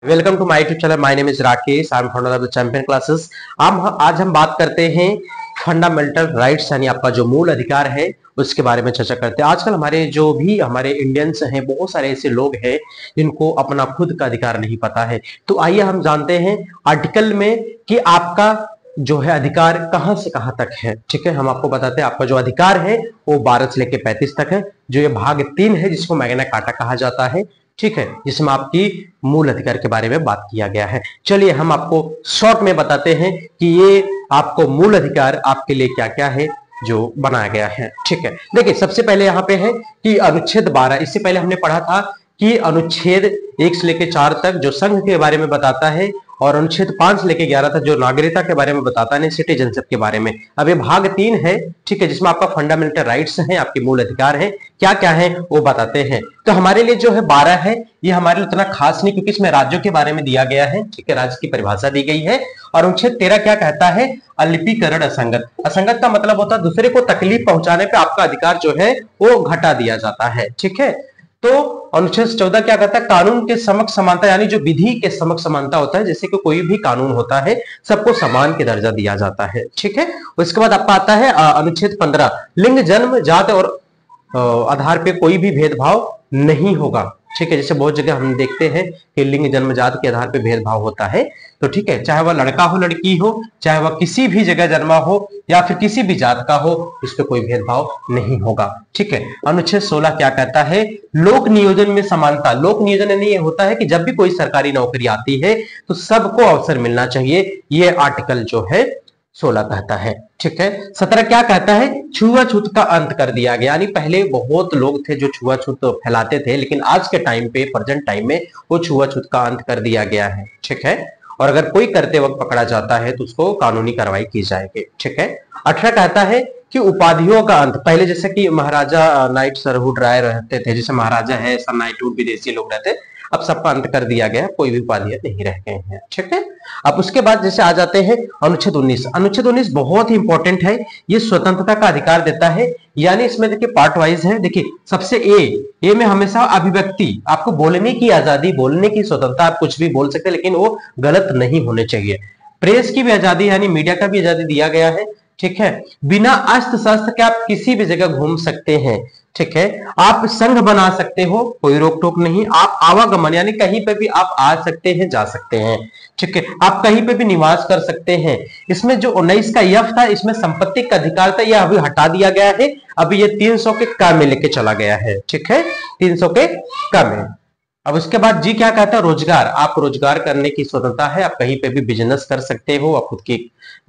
Welcome to my YouTube channel. My name is Rakesh. I am founder of the champion classes. आज हम बात करते हैं फंडामेंटल राइट्स यानी आपका जो मूल अधिकार है उसके बारे में चर्चा करते हैं। आजकल हमारे इंडियंस हैं, बहुत सारे ऐसे लोग हैं जिनको अपना खुद का अधिकार नहीं पता है। तो आइए हम जानते हैं आर्टिकल में कि आपका जो है अधिकार कहां से कहां तक है। ठीक है, हम आपको बताते हैं आपका जो अधिकार है वो 12 से लेकर 35 तक है। जो ये भाग 3 है जिसको मैग्ना कार्टा कहा जाता है, ठीक है, जिसमें आपकी मूल अधिकार के बारे में बात किया गया है। चलिए हम आपको शॉर्ट में बताते हैं कि ये आपको मूल अधिकार आपके लिए क्या क्या है जो बनाया गया है। ठीक है, देखिए सबसे पहले यहाँ पे है कि अनुच्छेद 12। इससे पहले हमने पढ़ा था कि अनुच्छेद 1 से लेकर 4 तक जो संघ के बारे में बताता है और अनुच्छेद 5 से लेकर 11 तक जो नागरिकता के बारे में बताता है, सिटीजनशिप के बारे में। अब ये भाग 3 है, ठीक है, जिसमें आपका फंडामेंटल राइट्स हैं, आपके मूल अधिकार हैं, क्या क्या है वो बताते हैं। तो हमारे लिए जो है 12 है, ये हमारे लिए उतना खास नहीं क्योंकि इसमें राज्यों के बारे में दिया गया है। ठीक है, राज्य की परिभाषा दी गई है। और अनुच्छेद 13 क्या कहता है? अलिपिकरण असंगत। असंगत का मतलब होता है दूसरे को तकलीफ पहुंचाने पे आपका अधिकार जो है वो घटा दिया जाता है। ठीक है, तो अनुच्छेद 14 क्या कहता है? कानून के समक्ष समानता, यानी जो विधि के समक्ष समानता होता है, जैसे कि कोई भी कानून होता है सबको समान के दर्जा दिया जाता है। ठीक है, उसके बाद आपका आता है अनुच्छेद 15, लिंग, जन्म, जात और आधार पे कोई भी भेदभाव नहीं होगा। ठीक है, जैसे बहुत जगह हम देखते हैं कि लिंग, जन्म, जात के आधार पे भेदभाव होता है। तो ठीक है, चाहे वह लड़का हो लड़की हो, चाहे वह किसी भी जगह जन्मा हो या फिर किसी भी जात का हो, इस पे कोई भेदभाव नहीं होगा। ठीक है, अनुच्छेद 16 क्या कहता है? लोक नियोजन में समानता। लोक नियोजन यानी ये होता है कि जब भी कोई सरकारी नौकरी आती है तो सबको अवसर मिलना चाहिए। ये आर्टिकल जो है 16 कहता है। ठीक है, 17 क्या कहता है? छुआछूत का अंत कर दिया गया। यानी पहले बहुत लोग थे जो छुआछूत फैलाते थे, लेकिन आज के टाइम पे, प्रेजेंट टाइम में, वो छुआछूत का अंत कर दिया गया है। ठीक है, और अगर कोई करते वक्त पकड़ा जाता है तो उसको कानूनी कार्रवाई की जाएगी। ठीक है, 18 कहता है कि उपाधियों का अंत। पहले जैसे कि महाराजा नाइट सरहुड राय रहते थे, जैसे महाराजा है, सर नाइटहुड विदेशी लोग रहते, अब सबका अंत कर दिया गया, कोई भी उपाधियां नहीं रह गए हैं। ठीक है, अब उसके बाद जैसे आ जाते हैं अनुच्छेद 19। अनुच्छेद 19 बहुत ही इंपॉर्टेंट है, ये स्वतंत्रता का अधिकार देता है। यानी इसमें देखिए पार्ट वाइज है। देखिए सबसे ए में हमेशा अभिव्यक्ति, आपको बोलने की आजादी, बोलने की स्वतंत्रता, आप कुछ भी बोल सकते हैं लेकिन वो गलत नहीं होने चाहिए। प्रेस की भी आजादी यानी मीडिया का भी आजादी दिया गया है। ठीक है, बिना अस्त्र शस्त्र के आप किसी भी जगह घूम सकते हैं। ठीक है, आप संघ बना सकते हो, कोई रोक टोक नहीं। आप आवागमन यानी कहीं पे भी आप आ सकते हैं, जा सकते हैं। ठीक है, आप कहीं पे भी निवास कर सकते हैं। इसमें जो 19 का यफ था, इसमें संपत्ति का अधिकार था, यह अभी हटा दिया गया है। अभी ये 300 के क में लेके चला गया है। ठीक है, 300 के क में। अब उसके बाद जी क्या कहता है? रोजगार। आप रोजगार करने की स्वतंत्रता है, आप कहीं पे भी बिजनेस कर सकते हो, आप खुद की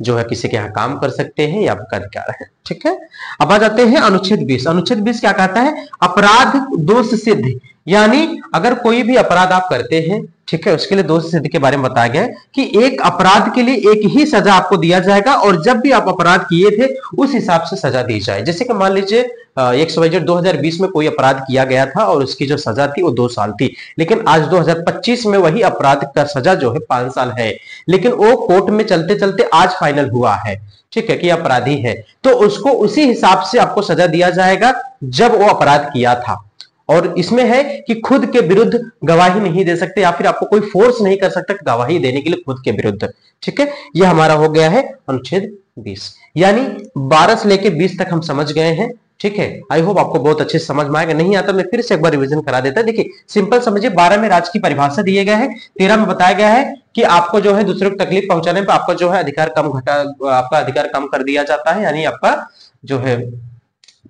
जो है किसी के यहाँ काम कर सकते हैं, ये आपका अधिकार है। ठीक है, अब आ जाते हैं अनुच्छेद 20। अनुच्छेद 20 क्या कहता है? अपराध दोष सिद्ध, यानी अगर कोई भी अपराध आप करते हैं, ठीक है, उसके लिए दोष सिद्ध के बारे में बताया गया है कि एक अपराध के लिए एक ही सजा आपको दिया जाएगा और जब भी आप अपराध किए थे उस हिसाब से सजा दी जाए। जैसे कि मान लीजिए 2020 में कोई अपराध किया गया था और उसकी जो सजा थी वो 2 साल थी, लेकिन आज 2025 में वही अपराध का सजा जो है 5 साल है, लेकिन वो कोर्ट में चलते चलते आज फाइनल हुआ है। ठीक है, कि अपराधी है तो उसको उसी हिसाब से आपको सजा दिया जाएगा जब वो अपराध किया था। और इसमें है कि खुद के विरुद्ध गवाही नहीं दे सकते या फिर आपको कोई फोर्स नहीं कर सकता गवाही देने के लिए खुद के विरुद्ध। ठीक है, यह हमारा हो गया है अनुच्छेद 20। यानी 12 से लेके 20 तक हम समझ गए हैं। ठीक है, आई होप आपको बहुत अच्छे से समझ में आएगा। नहीं आता मैं फिर से एक बार रिवीजन करा देता। देखिए सिंपल समझिए, 12 में राज्य की परिभाषा दिए गए है, 13 में बताया गया है कि आपको जो है दूसरे को तकलीफ पहुंचाने पर आपका जो है आपका अधिकार कम कर दिया जाता है, यानी आपका जो है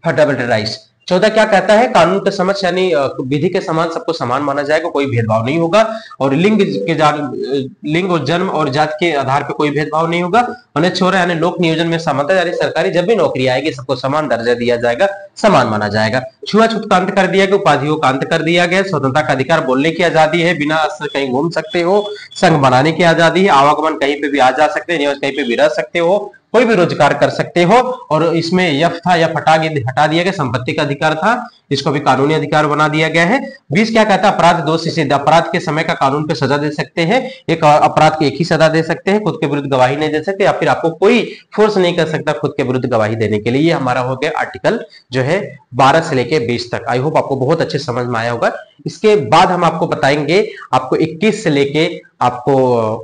फंडामेंटल राइट्स। 14 क्या कहता है? कानून के समक्ष यानी विधि के समान सबको समान माना जाएगा, कोई भेदभाव नहीं होगा। और लिंग और जन्म और जात के आधार पर कोई भेदभाव नहीं होगा। उन्हें छोड़ा यानी लोक नियोजन में समानता, यानी सरकारी जब भी नौकरी आएगी सबको समान दर्जा दिया जाएगा, समान माना जाएगा। छुआछूत का अंत कर दिया गया, उपाधियों का अंत कर दिया गया। स्वतंत्रता का अधिकार, बोलने की आजादी है, बिना अस्त्र कहीं घूम सकते हो। संघ बनाने की आजादी है, आवागमन कहीं पे भी आ जा सकते हैं, कहीं पे भी रह सकते हो, कोई भी रोजगार कर सकते हो। और इसमें यफ था, यफ हटा दिया गया, संपत्ति का अधिकार था, इसको भी कानूनी अधिकार बना दिया गया है। 20 क्या कहता है, अपराध दोष से अपराध के समय का कानून पे सजा दे सकते हैं। एक अपराध की एक ही सजा दे सकते हैं, खुद के विरुद्ध गवाही नहीं दे सकते, या फिर आपको कोई फोर्स नहीं कर सकता खुद के विरुद्ध गवाही देने के लिए। ये हमारा हो गया आर्टिकल जो है 12 से लेके 20 तक। आई होप आपको बहुत अच्छे समझ में आया होगा। इसके बाद हम आपको बताएंगे, आपको 21 से लेके आपको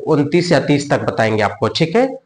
29 या 30 तक बताएंगे आपको, ठीक है।